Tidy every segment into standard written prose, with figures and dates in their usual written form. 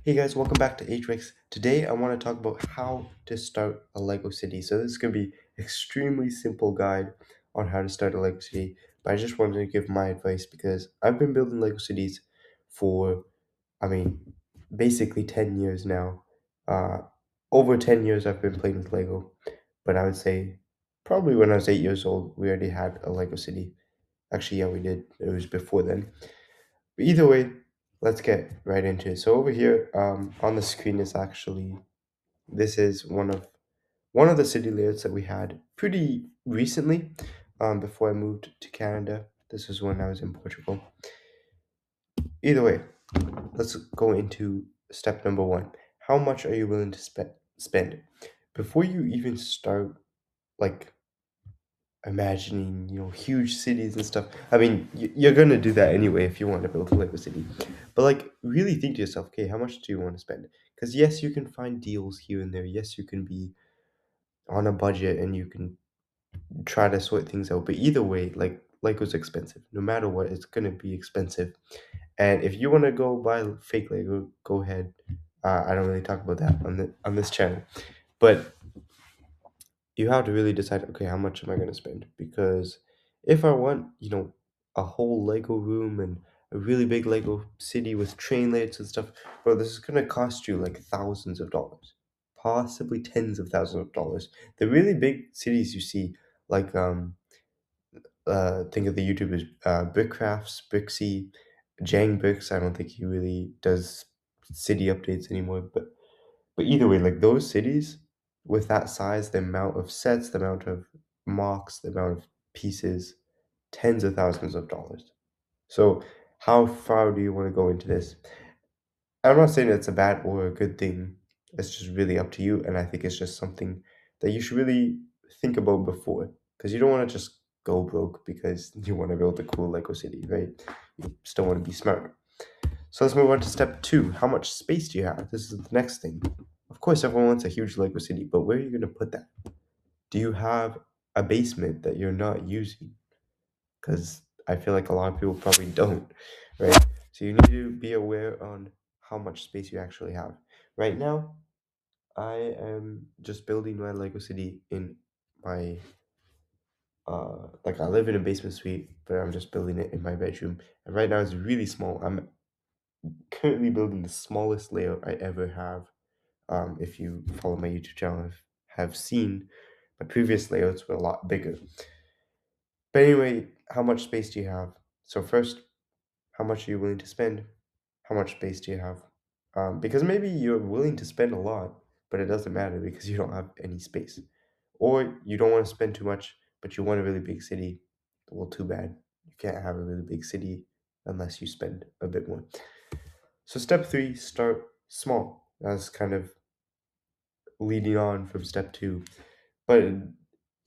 Hey guys, welcome back to Atrix. Today I want to talk about how to start a Lego city. So this is going to be extremely simple guide on how to start a Lego city. But I just wanted to give my advice because I've been building Lego cities for, I mean, basically 10 years now. Uh, over 10 years I've been playing with Lego. But I would say probably when I was 8 years old, we already had a Lego city. Actually, yeah, we did. It was before then. But either way, let's get right into it. So over here, on the screen is actually this is one of the city layouts that we had pretty recently, before I moved to Canada. This was when I was in Portugal. Either way, let's go into step number one. How much are you willing to spend before you even start like imagining, huge cities and stuff. I mean, you're gonna do that anyway if you want to build a Lego city. But like, really think to yourself, okay, how much do you want to spend? Because yes, you can find deals here and there. Yes, you can be on a budget and you can try to sort things out. But either way, like Lego's expensive. No matter what, it's gonna be expensive. And if you want to go buy fake Lego, go ahead. I don't really talk about that on this channel, but you have to really decide, okay, how much am I going to spend? Because if I want, a whole Lego room and a really big Lego city with train layouts and stuff, bro, this is going to cost you like thousands of dollars, possibly tens of thousands of dollars. The really big cities you see, like, think of the YouTubers, Brickcrafts, Brixie, Jang Bricks. I don't think he really does city updates anymore, but either way, like those cities with that size, the amount of sets, the amount of mocks, the amount of pieces, tens of thousands of dollars. So, how far do you want to go into this? I'm not saying it's a bad or a good thing. It's just really up to you. And I think it's just something that you should really think about before. Because you don't want to just go broke because you want to build a cool Lego city, right? You still want to be smart. So let's move on to step two. How much space do you have? This is the next thing. Of course, everyone wants a huge Lego city, but where are you going to put that? Do you have a basement that you're not using? Because I feel like a lot of people probably don't, right? So you need to be aware on how much space you actually have. Right now, I am just building my Lego city in my like I live in a basement suite, but I'm just building it in my bedroom. And right now it's really small. I'm currently building the smallest layout I ever have. If you follow my YouTube channel, have seen my previous layouts were a lot bigger. But anyway, how much space do you have? So first, how much are you willing to spend? How much space do you have? Because maybe you're willing to spend a lot, but it doesn't matter because you don't have any space. Or you don't want to spend too much, but you want a really big city. Well, too bad. You can't have a really big city unless you spend a bit more. So step three, start small. That's kind of leading on from step two. But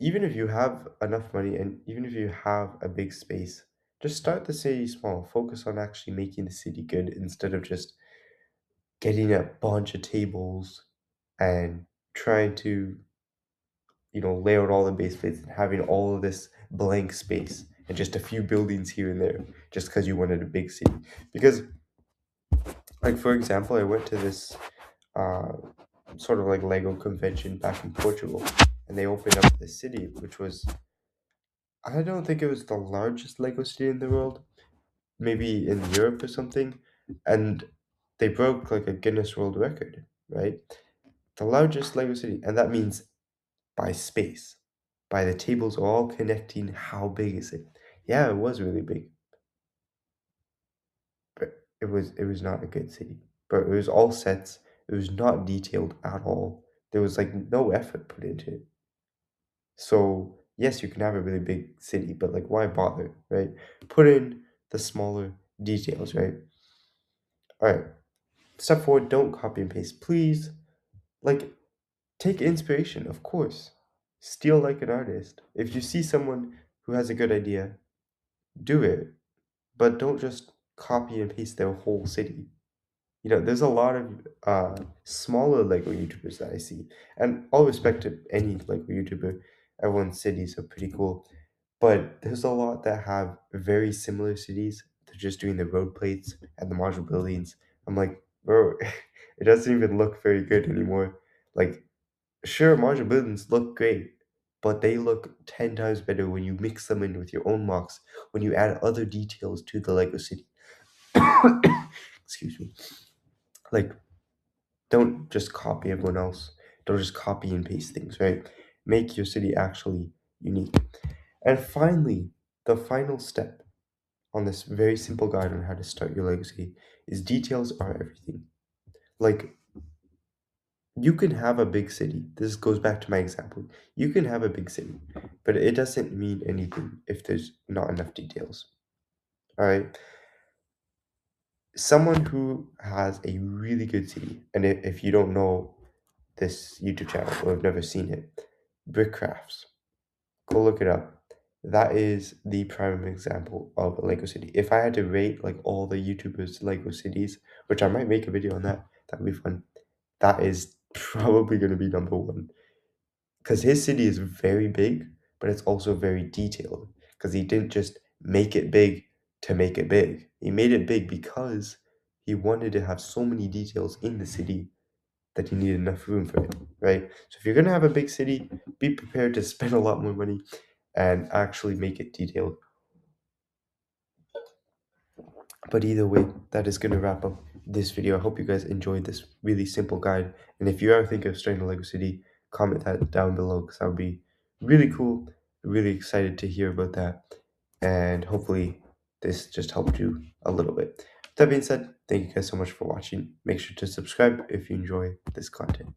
even if you have enough money and even if you have a big space, just start the city small. Focus on actually making the city good instead of just getting a bunch of tables and trying to, lay out all the base plates and having all of this blank space and just a few buildings here and there just because you wanted a big city. Because, like, for example, I went to this uh, sort of like Lego convention back in Portugal, and they opened up this city, which was, I don't think it was the largest Lego city in the world, maybe in Europe or something, and they broke like a Guinness World Record, right? The largest Lego city, and that means by space, by the tables all connecting. How big is it? Yeah, it was really big, but it was not a good city. But it was all sets. It was not detailed at all. There was like no effort put into it. So, yes, you can have a really big city, but like, why bother, right? Put in the smaller details, right? All right. Step forward, don't copy and paste. Please, like, take inspiration, of course. Steal like an artist. If you see someone who has a good idea, do it, but don't just copy and paste their whole city. There's a lot of smaller Lego YouTubers that I see, and all respect to any Lego YouTuber, everyone's cities are pretty cool. But there's a lot that have very similar cities. They're just doing the road plates and the modular buildings. I'm like, bro, It doesn't even look very good anymore. Like, sure, modular buildings look great, but they look 10 times better when you mix them in with your own mocks, when you add other details to the Lego city. Excuse me. Like, don't just copy everyone else. Don't just copy and paste things, right? Make your city actually unique. And finally, the final step on this very simple guide on how to start your legacy is details are everything. Like, you can have a big city. This goes back to my example. You can have a big city, but it doesn't mean anything if there's not enough details. All right. Someone who has a really good city, and if you don't know this YouTube channel or have never seen it, Brickcrafts, go look it up. That is the prime example of a Lego city. If I had to rate like all the YouTubers' Lego cities, which I might make a video on that, that'd be fun. That is probably going to be number one because his city is very big, but it's also very detailed because he didn't just make it big to make it big. He made it big because he wanted to have so many details in the city that he needed enough room for it, right? So if you're going to have a big city, be prepared to spend a lot more money and actually make it detailed. But either way, that is going to wrap up this video. I hope you guys enjoyed this really simple guide. And if you ever think of starting a Lego City, comment that down below because that would be really cool. Really excited to hear about that. And hopefully this just helped you a little bit. That being said, thank you guys so much for watching. Make sure to subscribe if you enjoy this content.